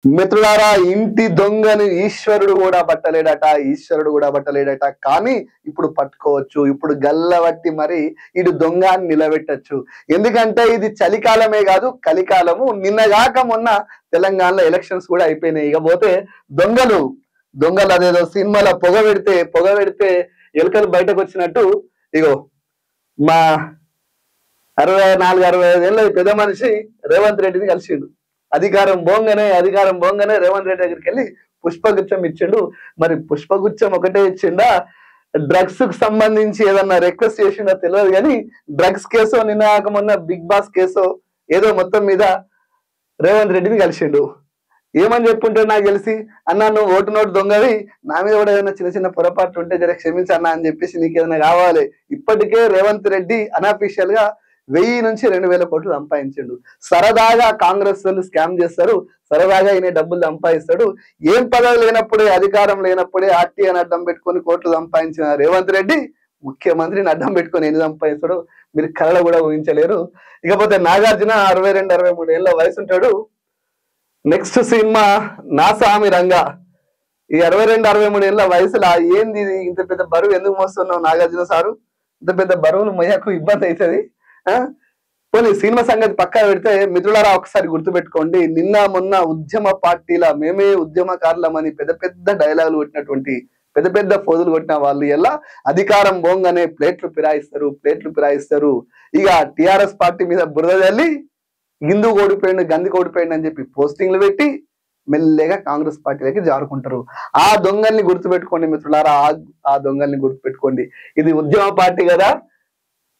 మిత్రులారా, ఇంటి దొంగని ఈశ్వరుడు కూడా పట్టలేడట. కానీ ఇప్పుడు పట్టుకోవచ్చు, ఇప్పుడు గల్లబట్టి మరి ఇటు దొంగ అని నిలబెట్టచ్చు. ఎందుకంటే ఇది చలికాలమే కాదు, కలికాలము. నిన్నగాక మొన్న తెలంగాణలో ఎలక్షన్స్ కూడా అయిపోయినాయి. ఇకపోతే దొంగలు అదేదో సినిమాలో పొగ పెడితే ఎలుకలు బయటకు వచ్చినట్టు ఇగో మా 64-65 ఏళ్ళ పెద్ద మనిషి రేవంత్ రెడ్డిని కలిసిండు. అధికారం బోంగనే రేవంత్ రెడ్డి దగ్గరికి వెళ్ళి పుష్పగుచ్చం ఇచ్చిండు. మరి పుష్పగుచ్చం ఒకటే ఇచ్చిండా, డ్రగ్స్ కు సంబంధించి ఏదన్నా రిక్వెస్ట్ చేసిండో తెలియదు. కానీ డ్రగ్స్ కేసో నిన్న మొన్న బిగ్ బాస్ కేసో ఏదో మొత్తం మీద రేవంత్ రెడ్డిని కలిసిండు. ఏమని చెప్పుంటాడు నాకు తెలిసి, అన్నా నువ్వు ఓటు నోటు దొంగవి, నా మీద కూడా ఏదైనా చిన్న చిన్న పొరపాట్లు ఉంటే జర క్షమించన్నా అని చెప్పేసి నీకు ఏదైనా కావాలి. ఇప్పటికే రేవంత్ రెడ్డి అనఫీషియల్ గా 1000 నుంచి 2000 కోట్లు సంపాదించిండు. సరదాగా కాంగ్రెస్ వాళ్ళు స్కామ్ చేస్తారు, సరదాగా ఈయన డబ్బులు సంపాదిస్తాడు. ఏం పదవి లేనప్పుడే, అధికారం లేనప్పుడే ఆర్టీఐని అడ్డం పెట్టుకొని కోట్లు సంపాదించిన రేవంత్ రెడ్డి ముఖ్యమంత్రిని అడ్డం పెట్టుకొని ఎన్ని సంపాదిస్తాడో మీరు కళలో కూడా ఊహించలేరు. ఇకపోతే నాగార్జున 62-63 ఏళ్ళ వయసు ఉంటాడు. నెక్స్ట్ సినిమా నా సామి రంగా. ఈ 62-63 ఏళ్ళ వయసులో ఏంది ఇంత పెద్ద బరువు ఎందుకు మోస్తున్నావు నాగార్జున సారు? ఇంత పెద్ద బరువులు మొయ్యకు ఇబ్బంది అవుతుంది. పోనీ సినిమా సంగతి పక్కా పెడితే మిత్రులారా ఒకసారి గుర్తుపెట్టుకోండి, నిన్న మొన్న ఉద్యమ పార్టీల మేమే ఉద్యమకారులమని పెద్ద పెద్ద డైలాగులు కొట్టినటువంటి పెద్ద ఫోజులు కొట్టిన వాళ్ళు ఎలా అధికారం బోంగానే ప్లేట్లు ఫిరాయిస్తారు. ఇక టిఆర్ఎస్ పార్టీ మీద బురద చల్లి గిందు ఓడిపోయిండు, గంది ఓడిపోయిండు అని చెప్పి పోస్టింగ్లు పెట్టి మెల్లగా కాంగ్రెస్ పార్టీలకి జారుకుంటారు. ఆ దొంగల్ని గుర్తుపెట్టుకోండి మిత్రులారా, ఆ దొంగల్ని గుర్తుపెట్టుకోండి. ఇది ఉద్యమ పార్టీ కదా,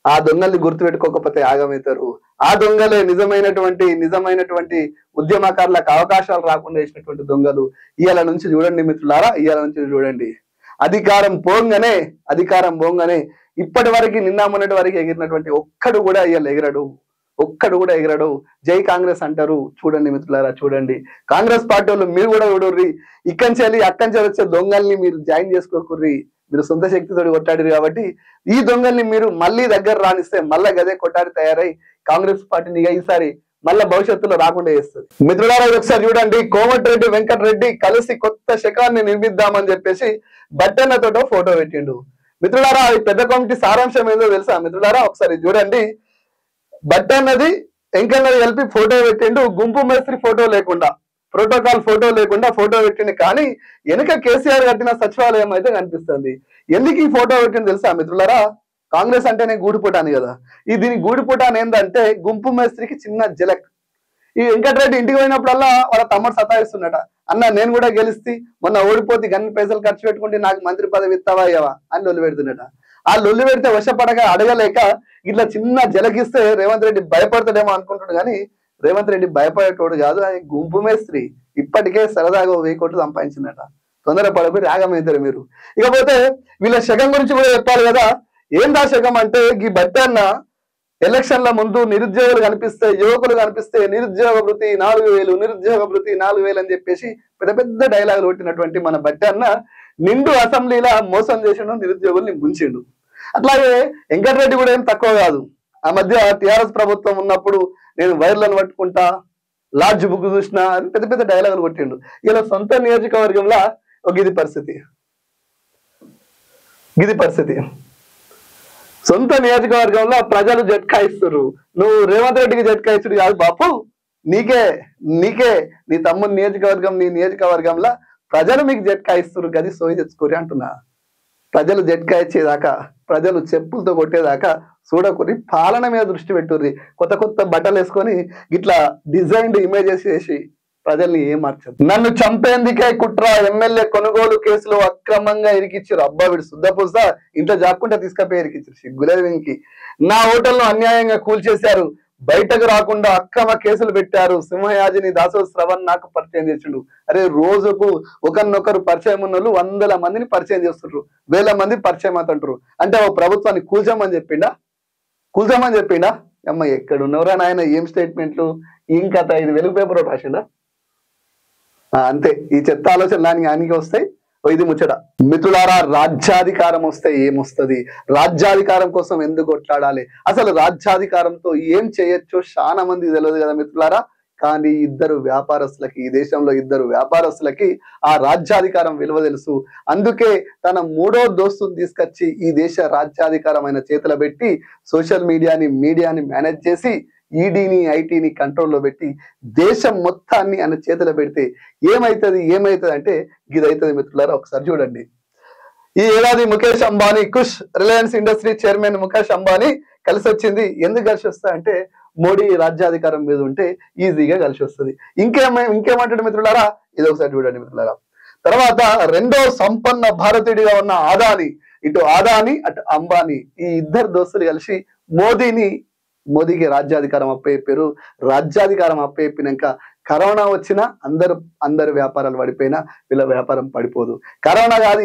ఆ దొంగల్ని గుర్తుపెట్టుకోకపోతే ఆగమవుతారు. ఆ దొంగలే నిజమైనటువంటి ఉద్యమకారులకు అవకాశాలు రాకుండా చేసినటువంటి దొంగలు. ఇవాళ నుంచి చూడండి మిత్రులారా, అధికారం పోంగానే ఇప్పటి వరకు నిన్న మొన్నటి వరకు ఎగిరినటువంటి ఒక్కడు కూడా ఎగరడు. జై కాంగ్రెస్ అంటారు. చూడండి మిత్రులారా, చూడండి కాంగ్రెస్ పార్టీ వాళ్ళు మీరు కూడా చూడర్రి. అక్కంచెలి వచ్చే దొంగల్ని మీరు జాయిన్ చేసుకోకుర్రి. మీరు సొంత శక్తితోటి కొట్టాడిరు కాబట్టి ఈ దొంగల్ని మీరు మళ్ళీ దగ్గర రానిస్తే మళ్ళా గదే కొట్టాడి తయారై కాంగ్రెస్ పార్టీని ఈసారి మళ్ళా భవిష్యత్తులో రాకుండా చేస్తుంది. మిత్రులారా ఒకసారి చూడండి, కోమటిరెడ్డి వెంకటరెడ్డి కలిసి కొత్త శకాన్ని నిర్మిద్దామని చెప్పేసి బట్టన్నతోటో ఫోటో పెట్టిండు. మిత్రులారా ఈ పెద్ద కమిటీ సారాంశం ఏదో తెలుసా మిత్రులారా? ఒకసారి చూడండి. బట్టన్నది వెంకన్నది కలిపి ఫోటో పెట్టిండు. గుంపు మేస్త్రి ఫోటో లేకుండా, ప్రోటోకాల్ ఫోటో లేకుండా ఫోటో పెట్టింది. కానీ వెనుక కేసీఆర్ కట్టిన సచివాలయం అయితే కనిపిస్తుంది. ఎందుకు ఈ ఫోటో పెట్టింది తెలుసా మిత్రులారా? కాంగ్రెస్ అంటేనే గూడిపుటాని కదా. దీని గూడిపుటాని ఏంటంటే గుంపు మేస్త్రికి చిన్న జలక్. ఈ వెంకటరెడ్డి ఇంటికి పోయినప్పుడల్లా వాళ్ళ తమ్ముడు సతాయిస్తున్నట, అన్న నేను కూడా గెలిస్తే మొన్న ఓడిపోతే గన్ని పైసలు ఖర్చు పెట్టుకుంటే నాకు మంత్రి పదవి ఇస్తావా అయ్యవా అని లొల్లి పెడుతున్నట. ఆ లొల్లి పెడితే వశపడగా అడగలేక ఇట్లా చిన్న జలకిస్తే రేవంత్ రెడ్డి భయపడతాడేమో అనుకుంటున్నాడు. కానీ రేవంత్ రెడ్డి భయపడేటోడు కాదు, ఆయన గుంపు మేస్త్రి. ఇప్పటికే సరదాగా 1000 కోట్లు సంపాదించిందట. తొందరపడబోయి రాగమవుతారు మీరు. ఇకపోతే వీళ్ళ శకం గురించి కూడా చెప్పాలి కదా. ఏందా శకం అంటే, ఈ బట్టన్న ఎలక్షన్ల ముందు నిరుద్యోగులు కనిపిస్తే, యువకులు కనిపిస్తే నిరుద్యోగ భృతి 4000 అని చెప్పేసి పెద్ద డైలాగులు కొట్టినటువంటి మన బట్టన్న నిండు అసెంబ్లీలో మోసం చేసిండు, నిరుద్యోగుల్ని ముంచిండు. అట్లాగే వెంకటరెడ్డి కూడా ఏం తక్కువ కాదు. ఆ మధ్య టిఆర్ఎస్ ప్రభుత్వం ఉన్నప్పుడు నేను వైర్లను పట్టుకుంటా, లాడ్జ్ బుక్ చూసినా అని పెద్ద డైలాగులు కొట్టిండు. ఇలా సొంత నియోజకవర్గంలో గిది పరిస్థితి. సొంత నియోజకవర్గంలో ప్రజలు జట్కాయిస్తున్నారు. నువ్వు రేవంత్ రెడ్డికి జట్కాయిస్తుడు కాదు బాపు, నీకే నీ తమ్ముని నీ నియోజకవర్గంలో ప్రజలు మీకు జట్కాయిస్తున్నారు. గది సోయి తెచ్చుకోరి అంటున్నా. ప్రజలు జట్కాయిచ్చేదాకా, ప్రజలు చెప్పులతో కొట్టేదాకా చూడకురి, పాలన మీద దృష్టి పెట్టుర్రి. కొత్త బట్టలు వేసుకొని ఇట్లా డిజైన్డ్ ఇమేజెస్ చేసి ప్రజల్ని ఏం మార్చదు. నన్ను చంపేందుకే కుట్ర, ఎమ్మెల్యే కొనుగోలు కేసులో అక్రమంగా ఇరికిచ్చారు. అబ్బా వీడు శుద్ధపూస, ఇంట్లో జాక్కుంటే తీసుకపోయి ఇరికిచ్చారు. సిగ్గులేదు వీనికి. నా హోటల్ను అన్యాయంగా కూల్చేశారు, బయటకు రాకుండా అక్రమ కేసులు పెట్టారు. సింహయాజిని దాసో శ్రవణ్ నాకు పరిచయం చేసిండు. అరే రోజుకు ఒకరినొకరు పరిచయం ఉన్న వాళ్ళు 100 మందిని పరిచయం చేస్తుంటారు, 1000 మంది పరిచయం అవుతుంటారు. అంటే ఓ ప్రభుత్వాన్ని కూల్చామని చెప్పిండా? అమ్మ ఎక్కడున్నవరా నాయన, ఏం స్టేట్మెంట్లు, ఏం కథ? ఇది వెలుగు పేపర్ రాసిండా? అంతే. ఈ చెత్త ఆలోచన దానికి వస్తాయి. ఇది ముచ్చట. మిత్రులారా రాజ్యాధికారం వస్తే ఏమొస్తుంది? రాజ్యాధికారం కోసం ఎందుకు కొట్లాడాలి? అసలు రాజ్యాధికారంతో ఏం చేయొచ్చో చాలా మంది తెలియదు కదా మిత్రులారా. కానీ ఇద్దరు వ్యాపారస్తులకి, ఈ దేశంలో ఇద్దరు వ్యాపారస్తులకి ఆ రాజ్యాధికారం విలువ తెలుసు. అందుకే తన మూడో దోస్తుని తీసుకొచ్చి ఈ దేశ రాజ్యాధికారమైన చేతుల పెట్టి సోషల్ మీడియాని మేనేజ్ చేసి ఈడీని ఐటీని కంట్రోల్లో పెట్టి దేశం మొత్తాన్ని ఆయన చేతులు పెడితే ఏమైతుంది అంటే ఇదైతుంది మిత్రులారా. ఒకసారి చూడండి. ఈ ఏడాది ముఖేష్ అంబానీ కుష్ Reliance industry chairman Mukesh Ambani కలిసి వచ్చింది. ఎందుకు కలిసి వస్తా అంటే మోడీ రాజ్యాధికారం మీద ఉంటే ఈజీగా కలిసి వస్తుంది. ఇంకేమంటాడు మిత్రులారా, ఇది ఒకసారి చూడండి మిత్రులారా. తర్వాత రెండో సంపన్న భారతీయుడిగా ఉన్న ఆదాని, ఇటు ఆదాని అటు అంబానీ, ఈ ఇద్దరు దోస్తులు కలిసి మోదీకి రాజ్యాధికారం అప్పచెప్పారు. రాజ్యాధికారం అప్పచెప్పినాక కరోనా వచ్చినా అందరు వ్యాపారాలు పడిపోయినా వీళ్ళ వ్యాపారం పడిపోదు. కరోనా కాదు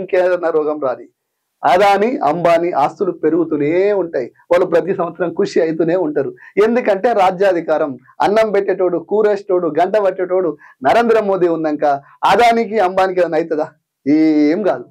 ఇంకేదన్నా రోగం రాదు. అదాని అంబానీ ఆస్తులు పెరుగుతూనే ఉంటాయి. వాళ్ళు ప్రతి సంవత్సరం ఖుషి అవుతూనే ఉంటారు. ఎందుకంటే రాజ్యాధికారం, అన్నం పెట్టేటోడు, కూరేసేటోడు, గంట పట్టేటోడు నరేంద్ర మోదీ ఉన్నాక అదానికి అంబానీకి ఏదైనా అవుతుందా? ఏం కాదు.